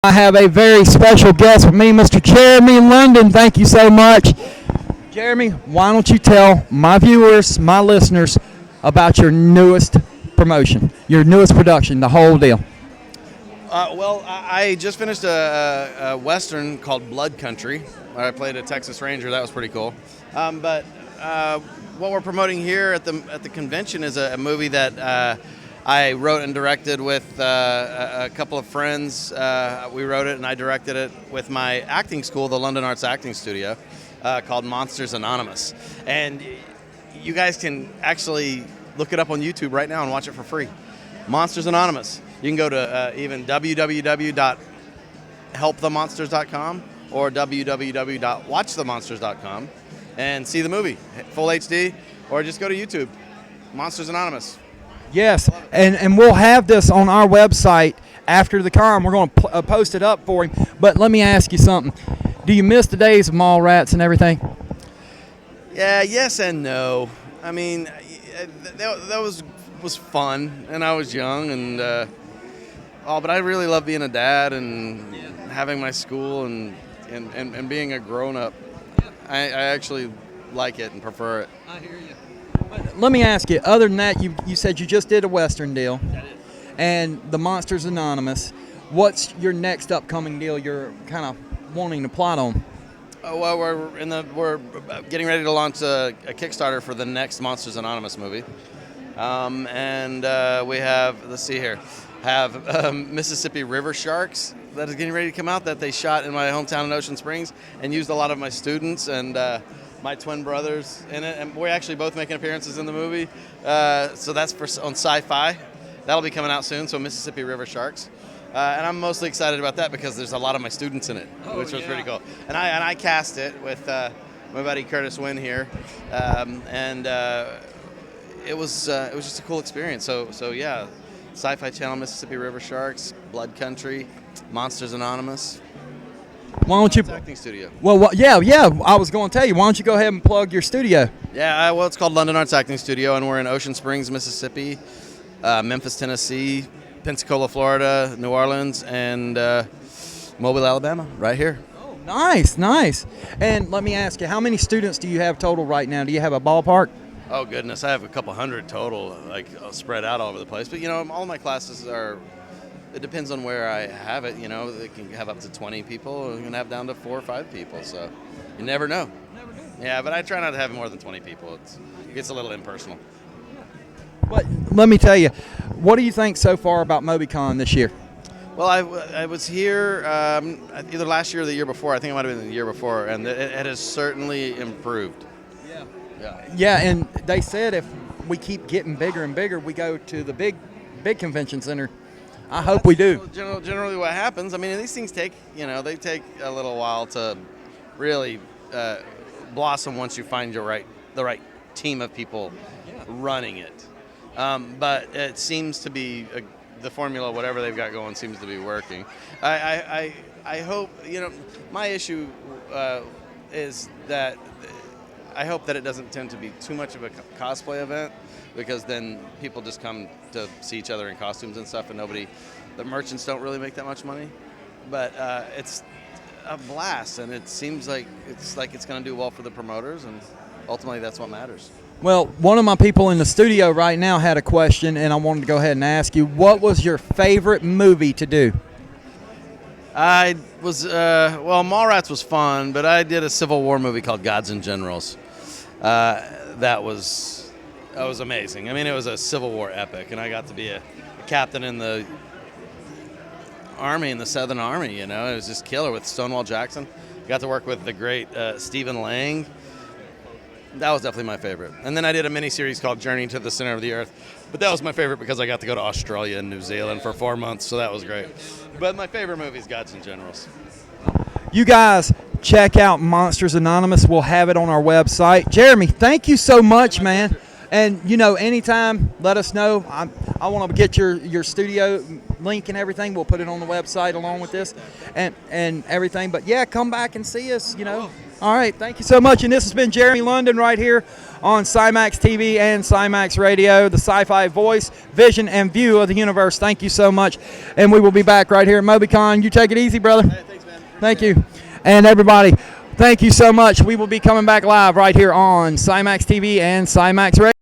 I have a very special guest with me, Mr. Jeremy London. Thank you so much. Jeremy, why don't you tell my viewers, my listeners, about your newest promotion, your newest production, the whole deal? I just finished a Western called Blood Country. I played a Texas Ranger. That was pretty cool. But what we're promoting here at the convention is a movie that I wrote and directed with a couple of friends. We wrote it and I directed it with my acting school, the London Arts Acting Studio, called Monsters Anonymous. And you guys can actually look it up on YouTube right now and watch it for free. Monsters Anonymous. You can go to even www.helpthemonsters.com or www.watchthemonsters.com and see the movie, full HD, or just go to YouTube, Monsters Anonymous. Yes, and we'll have this on our website after the con. We're going to post it up for him. But let me ask you something. Do you miss the days of Mallrats and everything? Yeah, yes and no. I mean, that was fun, and I was young, and but I really love being a dad and having my school and being a grown-up. I actually like it and prefer it. I hear you. Let me ask you, other than that, you said you just did a Western deal, and the Monsters Anonymous. What's your next upcoming deal you're kind of wanting to plot on? Well, we're getting ready to launch a Kickstarter for the next Monsters Anonymous movie, and we have, let's see here, Mississippi River Sharks that is getting ready to come out that they shot in my hometown in Ocean Springs and used a lot of my students and my twin brothers in it, and we're actually both making appearances in the movie. So that's on Sci-Fi. That'll be coming out soon. So Mississippi River Sharks, and I'm mostly excited about that because there's a lot of my students in it, which was pretty cool. And I cast it with my buddy Curtis Wynn here, and it was just a cool experience. So yeah, Sci-Fi Channel, Mississippi River Sharks, Blood Country, Monsters Anonymous. Why don't you? Acting studio. Well, yeah. I was going to tell you. Why don't you go ahead and plug your studio? Yeah, well, it's called London Arts Acting Studio, and we're in Ocean Springs, Mississippi, Memphis, Tennessee, Pensacola, Florida, New Orleans, and Mobile, Alabama, right here. Oh, nice. And let me ask you, how many students do you have total right now? Do you have a ballpark? Oh goodness, I have a couple hundred total, like spread out all over the place. But all my classes are. It depends on where I have it, They can have up to 20 people, or you can have down to 4 or 5 people, so you never know. Yeah, but I try not to have more than 20 people. It gets a little impersonal. But let me tell you, what do you think so far about MobiCon this year? Well, I was here either last year or the year before. I think it might have been the year before, and it has certainly improved. Yeah, and they said if we keep getting bigger and bigger, we go to the big convention center. I hope we do. Generally what happens, I mean, these things take, they take a little while to really blossom once you find the right team of people running it. But it seems to be, the formula, whatever they've got going, seems to be working. I hope, my issue is that I hope that it doesn't tend to be too much of a cosplay event, because then people just come to see each other in costumes and stuff, and the merchants don't really make that much money. But it's a blast, and it seems like it's going to do well for the promoters, and ultimately that's what matters. Well, one of my people in the studio right now had a question, and I wanted to go ahead and ask you, what was your favorite movie to do? I was, Mallrats was fun, but I did a Civil War movie called Gods and Generals. That was amazing. I mean, it was a Civil War epic, and I got to be a captain in the Army, in the Southern Army, It was just killer with Stonewall Jackson. Got to work with the great Stephen Lang. That was definitely my favorite. And then I did a mini-series called Journey to the Center of the Earth. But that was my favorite because I got to go to Australia and New Zealand for 4 months, so that was great. But my favorite movie is Gods and Generals. You guys, check out Monsters Anonymous. We'll have it on our website. Jeremy, thank you so much, man. And, anytime, let us know. I want to get your studio link and everything. We'll put it on the website along with this and everything. But, yeah, come back and see us, All right, thank you so much. And this has been Jeremy London right here on SciMAX TV and SciMAX Radio, the sci-fi voice, vision, and view of the universe. Thank you so much. And we will be back right here at MobiCon. You take it easy, brother. Hey, thanks, man. Thank you. And everybody, thank you so much. We will be coming back live right here on SciMAX TV and SciMAX Radio.